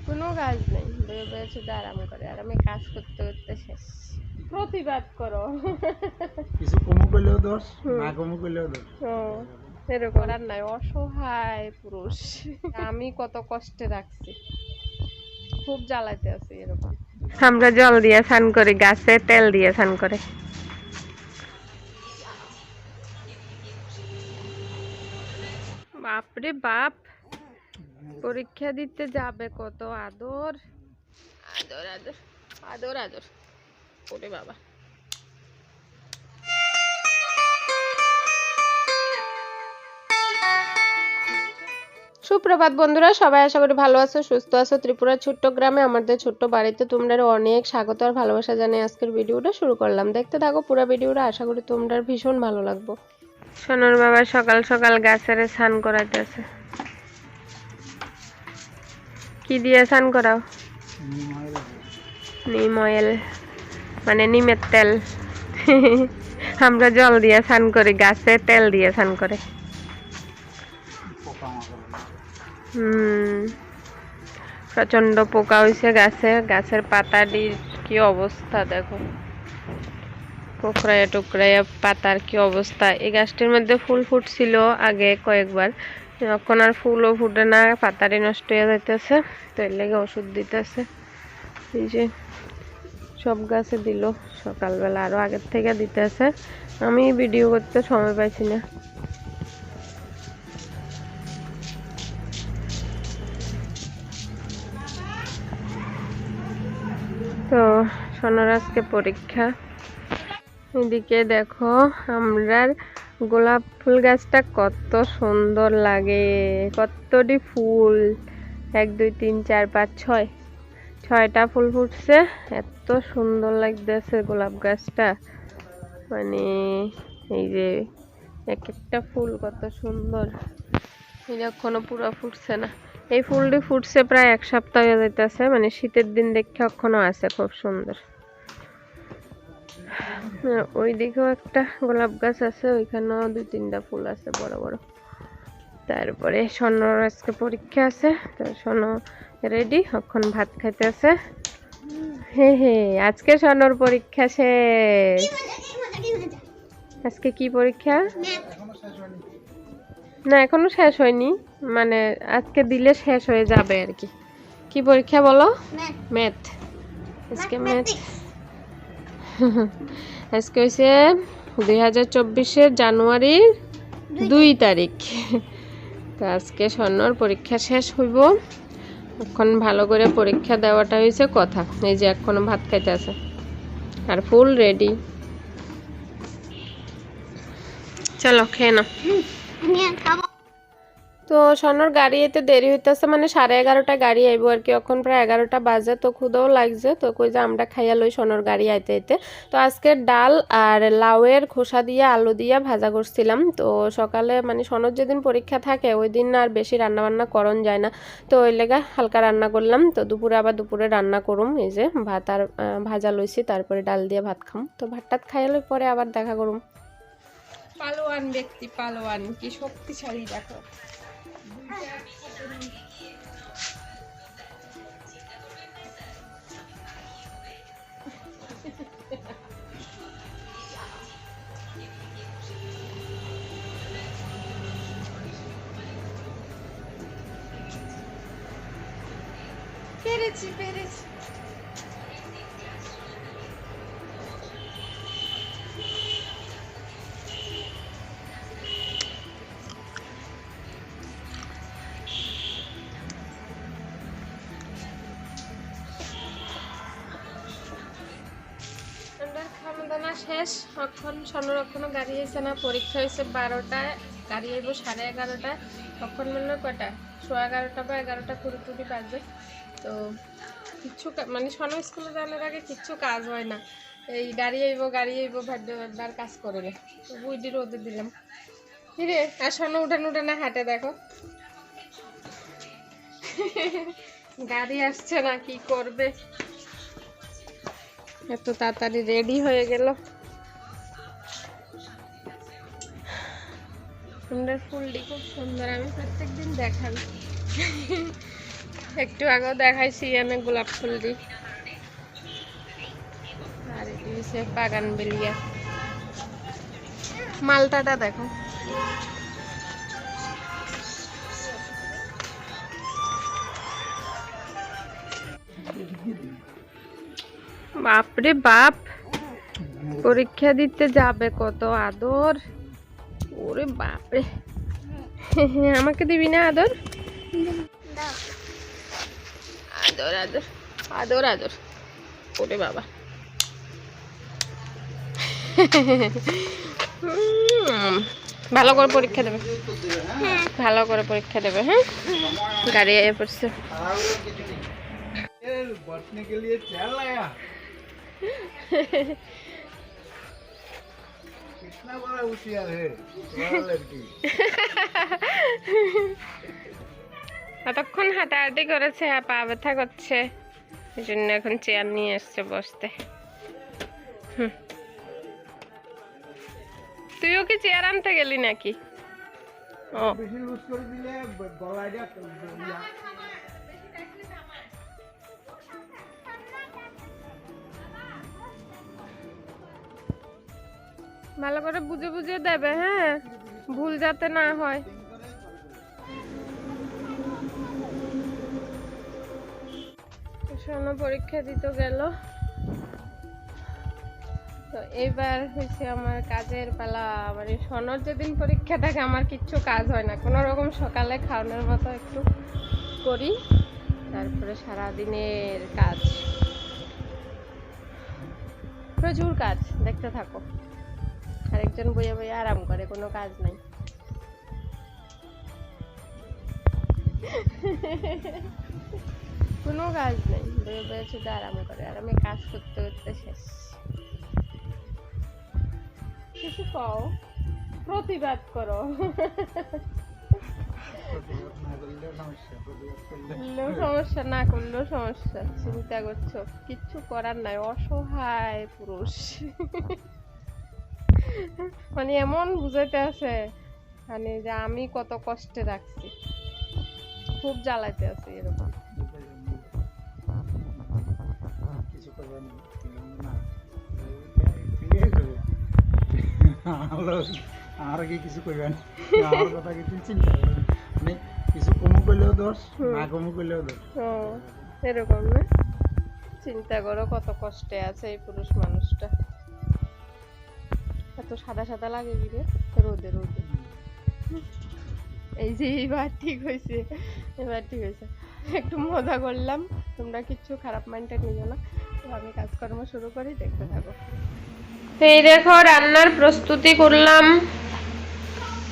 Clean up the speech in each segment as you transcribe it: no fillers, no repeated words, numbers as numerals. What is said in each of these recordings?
কোনো কাজ নেই, বয়ে বয়ে শুধু আরাম করে, আর আমি কাজ করতে করতে শেষ। প্রতিবাদ করো। কিছু কমু করলেও দোষ, না কমু করলেও দোষ। এরকম আর নাই, অসহায় পুরুষ। আমি কত কষ্টে রাখছি, খুব জ্বালাইতে আছি এরকম। আমরা জল দিয়ে স্নান করি, গাছে তেল দিয়ে স্নান করে। বাপরে বাপ, পরীক্ষা দিতে যাবে, কত আদর আদর আদর আদর আদর। ওরে বাবা। সুপ্রভাত বন্ধুরা, সবাই আশা করি ভালো আছো, সুস্থ আছো। ত্রিপুরার ছোট্ট গ্রামে আমাদের ছোট্ট বাড়িতে তোমরা অনেক স্বাগত আর ভালোবাসা জানিয়ে আজকের ভিডিওটা শুরু করলাম। দেখতে থাকো পুরো ভিডিওটা, আশা করি তোমরা ভীষণ ভালো লাগবে। সোনার বাবা সকাল সকাল গাছের স্নান করাইতেছে। কি দিয়ে স্নান করাও? নিম অয়েল, মানে নিমের তেল। আমরা জল দিয়ে স্নান করি, গাছে তেল দিয়ে স্নান করে। প্রচন্ড পোকা হয়েছে গাছে, গাছের পাতাটির কি অবস্থা দেখো, টুকরাইয়া টুকরাইয়া পাতার কি অবস্থা। এই গাছটির মধ্যে ফুল ফুটছিল আগে কয়েকবার, এখন আর ফুলও ফুটে না, পাতাটি নষ্ট হয়ে যাইতেছে, তো এর লেগে ওষুধ দিতেছে। এই যে সব গাছে দিল সকালবেলা, আরো আগের থেকে দিতেছে, আমি ভিডিও করতে সময় পাইছি না। তো সোনার আজকে পরীক্ষা। এদিকে দেখো আমরার গোলাপ ফুল গাছটা কত সুন্দর লাগে, কতটি ফুল, 1 2 3 4 5 6, 6টা ফুল ফুটছে, এত সুন্দর লাগতেছে গোলাপ গাছটা। মানে এই যে এক একটা ফুল কত সুন্দর, এটা এখনো পুরো ফুটছে না। এই ফুলটি ফুটছে প্রায় 1 সপ্তাহ হয়ে যাইতেছে, মানে শীতের দিন দেখে এখনো আছে, খুব সুন্দর। ওই দিকেও একটা গোলাপ গাছ আছে, ওইখানেও 2 3টা ফুল আছে বড় বড়। তারপরে সোনার আজকে পরীক্ষা আছে, তো সোনা রেডি, এখন ভাত খাইতে আছে। হে হে, আজকে সোনার পরীক্ষা শেষ। আজকে কি পরীক্ষা? না এখনো শেষ হয়নি, মানে আজকে দিলে শেষ হয়ে যাবে আর কি। কি পরীক্ষা বলো? ম্যাথ। আজকে ম্যাথ। আজকে হয়েছে 2024 জানুয়ারির 2 তারিখ। তো আজকে সোনার পরীক্ষা শেষ হইব, এখন ভালো করে পরীক্ষা দেওয়াটা হয়েছে কথা। এই যে এখনো ভাত খাইতে আছে আর ফুল রেডি। চলো খেয়ে নাও। তো সোনার গাড়ি এতে দেরি হইতেছে, মানে 11:30টায় গাড়ি আইব আর কি, এখন প্রায় 11টা বাজে, তো ক্ষুদাও লাগছে, তো কই যে আমরা খাইয়া লই সোনার গাড়ি আইতে আইতে। তো আজকে ডাল আর লাউয়ের খোসা দিয়ে আলু দিয়ে ভাজা করছিলাম। তো সকালে মানে সোনার যেদিন পরীক্ষা থাকে ওই দিন আর বেশি রান্না বান্না করন যায় না, তো ওই লেগা হালকা রান্না করলাম। তো দুপুরে আবার দুপুরে রান্না করুম, এই যে ভাত আর ভাজা লইছি, তারপরে ডাল দিয়ে ভাত খাম। তো ভাত টাত খাইয়া লই, পরে আবার দেখা করুম। পালোয়ান ব্যক্তি, পালোয়ান কি শক্তিশালী দেখো। পেরেছি পেরেছি। খাওয়া শেষ, এখন সোনার এখনো গাড়ি হয়েছে না, পরীক্ষা হয়েছে 12টায়, গাড়ি আইব 11:30টায়, তখন মনে কয়টা 11:15 বা 11টা কুড়ি বাজে। তো কিচ্ছু মানে সোনা স্কুলে যাওয়ার আগে কিচ্ছু কাজ হয় না, এই গাড়ি আইব ভাববার কাজ করে না। তো বুইডি রোদে দিলাম। কিরে আর সোনা উঠান না হাঁটে দেখো। গাড়ি আসছে না, কি করবে, এত তাড়াতাড়ি রেডি হয়ে গেল। সুন্দর ফুলটি খুব সুন্দর, আমি প্রত্যেকদিন দেখাই। একটু আগেও দেখাইছি আমি গোলাপ ফুল দিই। আর এটি হচ্ছে বাগান বেলিয়া। মালটাটা দেখো, বাপরে বাপ, পরীক্ষা দিতে যাবে কত আদর। ওরে বাপরে, আমাকে দিবি না আদর? আদর আদর আদর আদর। ওরে বাবা, ভালো করে পরীক্ষা দেবে, ভালো করে পরীক্ষা দেবে। হ্যাঁ, গাড়ি আয়ে পড়ছে। बैठने के लिए चेयर लाया, कितना बड़ा होशियार है बड़ा लड़की। এতক্ষণ হাঁটাহাঁটি করেছে, পা ব্যথা করছে, এই জন্য এখন চেয়ার নিয়ে এসছে বসতে। তুইও কি চেয়ার আনতে গেলি নাকি? ও, বেশি লুজ করে দিলে গলাটা ভালো করে বুঝে বুঝে দেবে, হ্যাঁ, ভুল যাতে না হয়। সোনা পরীক্ষা দিতে গেল, তো এইবার হয়েছে আমার কাজের পালা। মানে সোনার যেদিন পরীক্ষা থাকে আমার কিচ্ছু কাজ হয় না, কোনো রকম সকালে খাওয়ানোর মতো একটু করি, তারপরে সারাদিনের কাজ, প্রচুর কাজ, দেখতে থাকো। আরেকজন বইয়ে বইয়ে আরাম করে, কোনো কাজ নাই। কোনো কাজ নেই, বইয়ে বইয়ে শুধু আরাম করে, আর আমি কাজ করতে করতে শেষ। কিছু কও, প্রতিবাদ করো। সমস্যা, না করলেও সমস্যা, চিন্তা করছো, কিচ্ছু করার নাই, অসহায় পুরুষ। মানে এমন বুঝাইতে আছে, মানে যে আমি কত কষ্টে রাখছি, খুব জ্বালাইতে আছি এরকম। কিছু করবে না, আর কি কিছু করবে না, আমার কথা কিছু চিন্তা করবে না। মানে কিছু কমু করলেও দোষ, না কমু করলেও দোষ। ও, এরকম না, চিন্তা করো কত কষ্টে আছে এই পুরুষ মানুষটা। এত সাদা সাদা লাগে কি রে, রোদে রোদে। এই যে এবার ঠিক হয়েছে, এবার ঠিক হয়েছে, একটু মজা করলাম, তোমরা কিচ্ছু খারাপ মাইন্ডে নিও না। তো আমি কাজকর্ম শুরু করি, দেখতে থাকো। এই দেখো রান্নার প্রস্তুতি করলাম,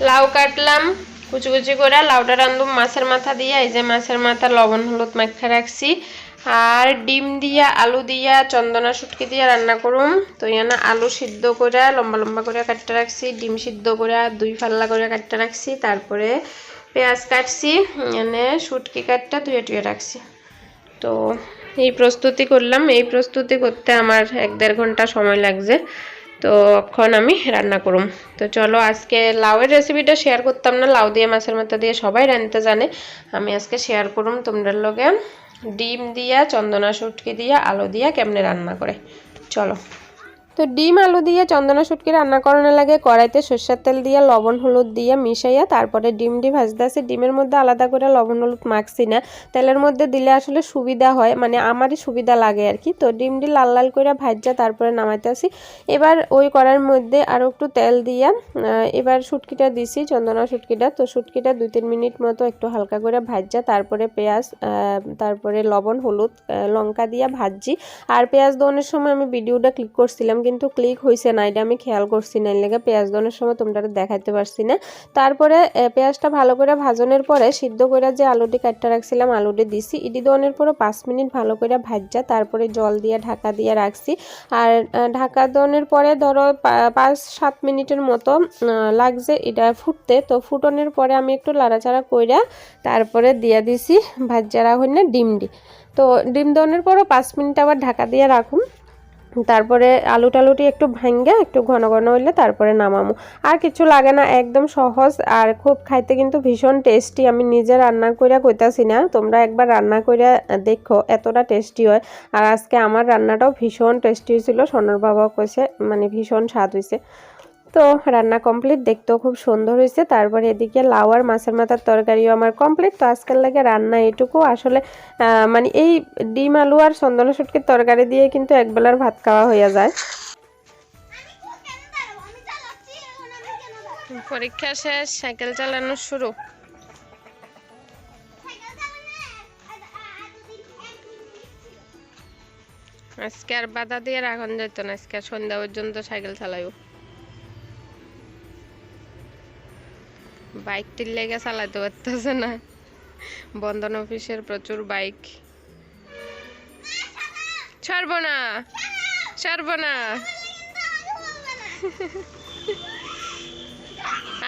লাউ কাটলাম কুচি কুচি করে, লাউটা রান্ধুম মাছের মাথা দিয়া। এই যে মাছের মাথা লবণ হলুদ মাখা রাখছি, আর ডিম দিয়া আলু দিয়া চন্দনা শুটকি দিয়া রান্না করুম। তো এখানে আলু সিদ্ধ করে লম্বা লম্বা করে কাটতে রাখছি, ডিম সিদ্ধ করে 2 ফাল্লা করে কাটতে রাখছি, তারপরে পেঁয়াজ কাটছি, এখানে শুটকি কাটটা ধুয়ে টুয়ে রাখছি। তো এই প্রস্তুতি করলাম, এই প্রস্তুতি করতে আমার 1-1.5 ঘন্টা সময় লাগছে। তো এখন আমি রান্না করুম। তো চলো, আজকে লাউয়ের রেসিপিটা শেয়ার করতাম না, লাউ দিয়ে মাছের মাথা দিয়ে সবাই রাঁধতে জানে, আমি আজকে শেয়ার করুম তোমাদের লগে ডিম দিয়া চন্দনা শুটকি দিয়া আলু দিয়া কেমনে রান্না করে। চলো। তো ডিম আলু দিয়ে চন্দনা শুটকি রান্না করানোর লাগে কড়াইতে সরষের তেল দিয়ে লবণ হলুদ দিয়ে মিশাইয়া তারপরে ডিমটি ভাজতে আছে। ডিমের মধ্যে আলাদা করে লবণ হলুদ মাখছি না, তেলের মধ্যে দিলে আসলে সুবিধা হয়, মানে আমারই সুবিধা লাগে আর কি। তো ডিমটি লাল লাল করে ভাজা তারপরে নামাইতে আসি। এবার ওই কড়াইয়ের মধ্যে আরও একটু তেল দিয়া এবার শুটকিটা দিছি, চন্দনা শুটকিটা। তো শুটকিটা 2-3 মিনিট মতো একটু হালকা করে ভাজা, তারপরে পেঁয়াজ, তারপরে লবণ হলুদ লঙ্কা দিয়া ভাজি। আর পেঁয়াজ দোনের সময় আমি ভিডিওটা ক্লিক করছিলাম, কিন্তু ক্লিক হয়েছে না, এটা আমি খেয়াল করছি না, এর লেগে পেঁয়াজ দোনের সময় তোমরা দেখাইতে পারছি না। তারপরে পেঁয়াজটা ভালো করে ভাজনের পরে সিদ্ধ করে যে আলুটি কাটতে রাখছিলাম আলুটি দিছি, ইডি দোনের পরে 5 মিনিট ভালো করে ভাজা, তারপরে জল দিয়ে ঢাকা দিয়ে রাখছি। আর ঢাকা দোনের পরে ধরো 5-7 মিনিটের মতো লাগছে এটা ফুটতে। তো ফুটনের পরে আমি একটু লাড়াচাড়া কইরা তারপরে দিয়ে দিছি ভাজা রাখুন না ডিমটি। তো ডিম দোনের পরও 5 মিনিট আবার ঢাকা দিয়ে রাখুন। তারপরে আলু টালুটি একটু ভাঙ্গে একটু ঘন ঘন হইলে তারপরে নামামো। আর কিছু লাগে না, একদম সহজ আর খুব খাইতে কিন্তু ভীষণ টেস্টি। আমি নিজে রান্না কইরা কইতাছি না, তোমরা একবার রান্না কইরা দেখো, এতটা টেস্টি হয়। আর আজকে আমার রান্নাটাও ভীষণ টেস্টি হয়েছিল, সোনার বাবাও কইছে মানে ভীষণ স্বাদ হয়েছে। তো রান্না কমপ্লিট, দেখতেও খুব সুন্দর হয়েছে। তারপরে এদিকে লাউ আর মাছের মাথার তরকারিও আমার কমপ্লিট। তো আজকাল লাগে রান্না এটুকু আসলে মানে এই ডিম আলু আর চন্দনা শুটকির তরকারি দিয়ে কিন্তু একবেলার ভাত খাওয়া হয়ে যায়। পরীক্ষা শেষ, সাইকেল চালানো শুরু। আজকে আর বাধা দিয়ে রাখন যেত না, আজকে সন্ধ্যা পর্যন্ত সাইকেল চালাইব। বাইকটির লেগে চালাতে পারতেছে না, বন্ধন অফিসের প্রচুর বাইক। ছাড়বো না, ছাড়বো না।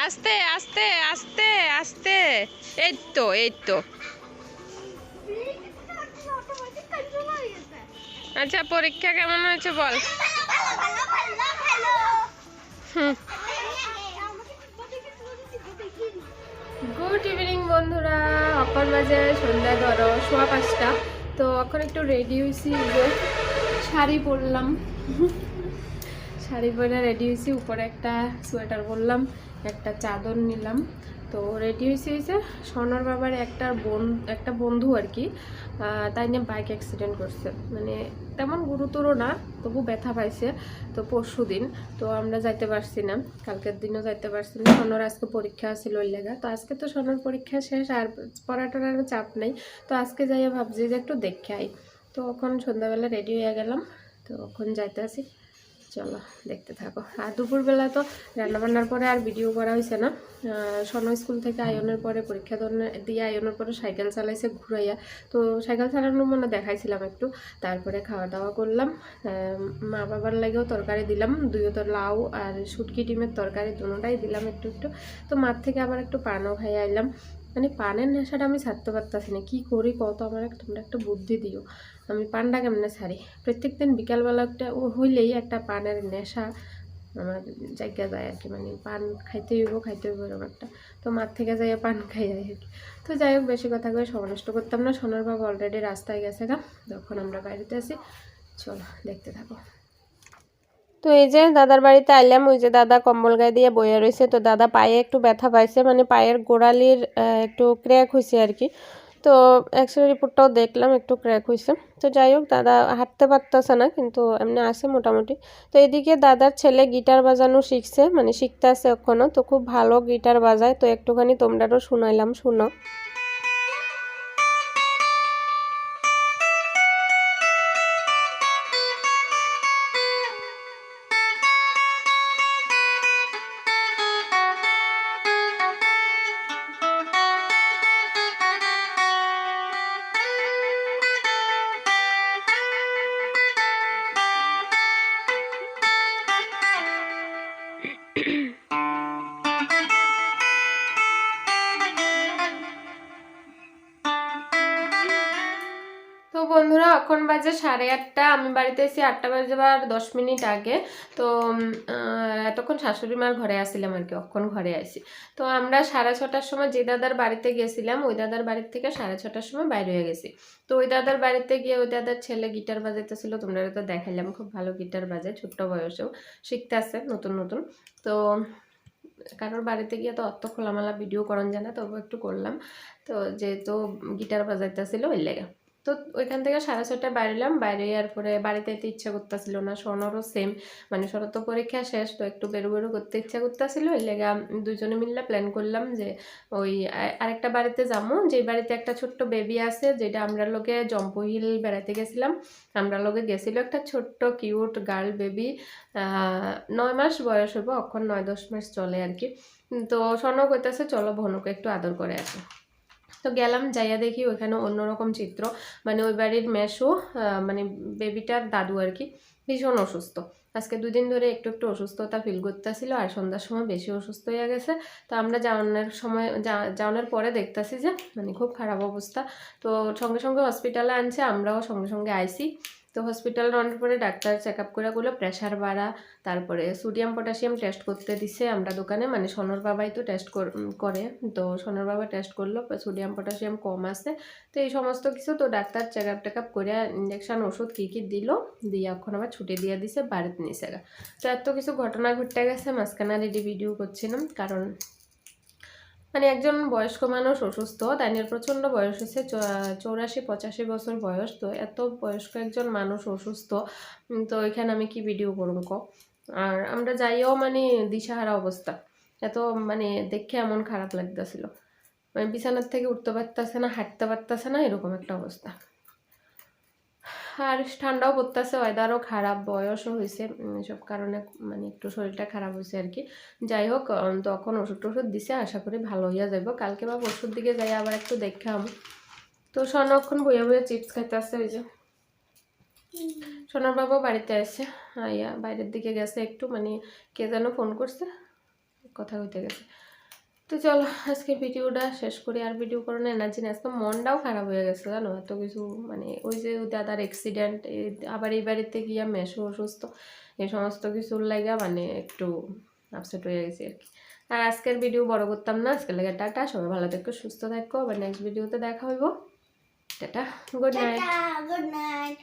আস্তে আস্তে আস্তে আস্তে, এই তো এই তো। আচ্ছা, পরীক্ষা কেমন হয়েছে বল? গুড ইভিনিং বন্ধুরা, এখন বাজে সন্ধ্যা ধরো 5:15। তো এখন একটু রেডি হয়েছি, যে শাড়ি পরলাম, শাড়ি পরে রেডি হয়েছি, উপরে একটা সোয়েটার পরলাম, একটা চাদর নিলাম। তো রেডি হয়েছে সোনার বাবার একটা বন্ধু আর কি, তাই নিয়ে বাইক অ্যাক্সিডেন্ট করছে, মানে তেমন গুরুতর না, তবু ব্যথা পাইছে। তো পরশু দিন তো আমরা যাইতে পারছি না, কালকের দিনও যাইতে পারছি না, সোনার আজকে পরীক্ষা ছিল ওই লেগা। তো আজকে তো সোনার পরীক্ষা শেষ, আর পড়াটার আর চাপ নেই। তো আজকে যাইয়া ভাবছি যে একটু দেখে আই। তো এখন সন্ধ্যাবেলা রেডি হয়ে গেলাম, তো এখন যাইতে আসি, চলো দেখতে থাকো। আর দুপুরবেলা তো রান্নাবান্নার পরে আর ভিডিও করা হয়েছে না। সোনা স্কুল থেকে আয়নের পরে পরীক্ষা দিয়ে আয়নের পরে সাইকেল চালাইছে ঘুরাইয়া, তো সাইকেল চালানোর মনে দেখাইছিলাম একটু। তারপরে খাওয়া দাওয়া করলাম, মা বাবার লাগেও তরকারি দিলাম, দুইও তো লাউ আর শুটকি ডিমের তরকারি দুটোটাই দিলাম একটু একটু। তো মার থেকে আবার একটু পানও খাইয়ে আইলাম। মানে পানের নেশাটা আমি ছাড়তে পারতাছি না, কী করি কত, আমার তোমরা একটা বুদ্ধি দিও, আমি পানটা কেমনে ছাড়ি। প্রত্যেকদিন বিকালবেলা একটা হইলেই একটা পানের নেশা আমার জায়গা যায় আর কি, মানে পান খাইতে হইব এরকম একটা। তো মার থেকে যাইয়া পান খাই যায় আর কি। তো যাই হোক, বেশি কথা করে সময় নষ্ট করতাম না, সোনার বাবা অলরেডি রাস্তায় গেছে গা, তখন আমরা বাড়িতে আছি, চলো দেখতে থাকো। তো এই যে দাদার বাড়িতে আইলাম, ওই যে দাদা কম্বল গায়ে দিয়ে বইয়া রয়েছে। তো দাদা পায়ে একটু ব্যথা পাইছে, মানে পায়ের গোড়ালির একটু ক্র্যাক হয়েছে আর কি। তো এক্সরে রিপোর্টটাও দেখলাম, একটু ক্র্যাক হয়েছে। তো যাই হোক, দাদা হাঁটতে পারতেছে না, কিন্তু এমনি আছে মোটামুটি। তো এদিকে দাদার ছেলে গিটার বাজানো শিখছে, মানে শিখতে আছে এখনও, তো খুব ভালো গিটার বাজায়। তো একটুখানি তোমরাও শুনাইলাম, শুনো। তো বন্ধুরা, এখন বাজে 8:30, আমি বাড়িতে এসে 8টা বাজবার 10 মিনিট আগে। তো এতক্ষণ শাশুড়ি মার ঘরে আসছিলাম আর কি, অক্ষণ ঘরে আসি। তো আমরা 6:30টার সময় যে দাদার বাড়িতে গেছিলাম, ওই দাদার বাড়ির থেকে 6:30টার সময় বাইরে হয়ে গেছি। তো ওই দাদার বাড়িতে গিয়ে ওই দাদার ছেলে গিটার বাজাইতেছিল, তোমরা তো দেখাইলাম, খুব ভালো গিটার বাজায়, ছোট্ট বয়সেও শিখতে আসছে নতুন নতুন। তো কারোর বাড়িতে গিয়ে তো অত খোলামেলা ভিডিও করন যায় না, তবু একটু করলাম। তো যেহেতু গিটার বাজাইতেছিল ওই লেগে, তো ওইখান থেকে 6:30টায় বাইরেলাম। বাইরে আর পরে বাড়িতে যেতে ইচ্ছা করতেছিল না, সোনারও সেম, মানে সোনার তো পরীক্ষা শেষ, তো একটু বেরো করতে ইচ্ছা করতেছিল। ওই লেগে দুজনে মিলে প্ল্যান করলাম যে ওই আরেকটা বাড়িতে যাবো, যে বাড়িতে একটা ছোট্ট বেবি আছে, যেটা আমরা লোকে জম্পুহিল বেড়াইতে গেছিলাম। আমরা লোকে গেছিল একটা ছোট্ট কিউট গার্ল বেবি, 9 মাস বয়স হইব, এখন 9-10 মাস চলে আর কি। তো সোনাও কইতেছে চলো ভনুকে একটু আদর করে আসো। তো গেলাম, যাইয়া দেখি ওইখানে অন্যরকম চিত্র, মানে ওই বাড়ির মেশো, মানে বেবিটার দাদু আর কি, ভীষণ অসুস্থ। আজকে 2 দিন ধরে একটু একটু অসুস্থতা ফিল করতেছিল, আর সন্ধ্যার সময় বেশি অসুস্থ হয়ে গেছে। তো আমরা যাওয়ানোর পরে দেখতেছি যে মানে খুব খারাপ অবস্থা। তো সঙ্গে সঙ্গে হসপিটালে আনছে, আমরাও সঙ্গে সঙ্গে আইসি। তো হসপিটাল রানোর পরে ডাক্তার চেক আপ করে বললো প্রেশার বাড়া, তারপরে সোডিয়াম পটাশিয়াম টেস্ট করতে দিছে আমরা দোকানে, মানে সোনর বাবাই তো টেস্ট করে, তো সোনর বাবা টেস্ট করলো সোডিয়াম পটাশিয়াম কম আছে। তো এই সমস্ত কিছু তো doctor check up take up করে ইঞ্জেকশন ওষুধ কী কী দিল দিয়ে এখন আবার ছুটি দিয়ে দিছে, বাড়িতে নিছে। তো এত কিছু ঘটনা ঘটে গেছে, মাঝখানে রেডি ভিডিও করছিলাম কারণ মানে একজন বয়স্ক মানুষ অসুস্থ, তাইনের প্রচণ্ড বয়স হচ্ছে 84-85 বছর বয়স। তো এত বয়স্ক একজন মানুষ অসুস্থ, তো এখানে আমি কি ভিডিও করব ক। আর আমরা যাইও মানে দিশাহারা অবস্থা, এত মানে দেখে এমন খারাপ লাগতেছিল, মানে বিছানার থেকে উঠতে পারতেছে না, হাঁটতে পারতেছে না, এরকম একটা অবস্থা। আর ঠান্ডাও পড়তেছে, ওয়েদারও খারাপ, বয়সও হয়েছে, সব কারণে মানে একটু শরীরটা খারাপ হয়েছে আর কি। যাই হোক, তখন ওষুধ টষুধ দিছে, আশা করি ভালো হইয়া যাইব। কালকে বা পরশুর দিকে যাই আবার একটু দেখাম। তো সোনাক্ষণ বইয়া বইয়া চিপস খাইতে আসছে, ওই যে সোনার বাবা বাড়িতে আসছে, আইয়া বাইরের দিকে গেছে একটু, মানে কে যেন ফোন করছে, কথা কইতে গেছে। তো চলো আজকে ভিডিওটা শেষ করি, আর ভিডিও করার এনার্জি নেই, আজকে মনটাও খারাপ হয়ে গেছে জানো, এত কিছু মানে ওই যে দাদার অ্যাক্সিডেন্ট, আবার এই বাড়িতে গিয়া মেশো অসুস্থ, এই সমস্ত কিছুর লাগা মানে একটু আপসেট হয়ে গেছে আর কি। আর আজকের ভিডিও বড় করতাম না, আজকের লাগে টাটা, সবাই ভালো থাকো সুস্থ থাকো, আবার নেক্সট ভিডিওতে দেখা হইব, টাটা, গুড নাইট।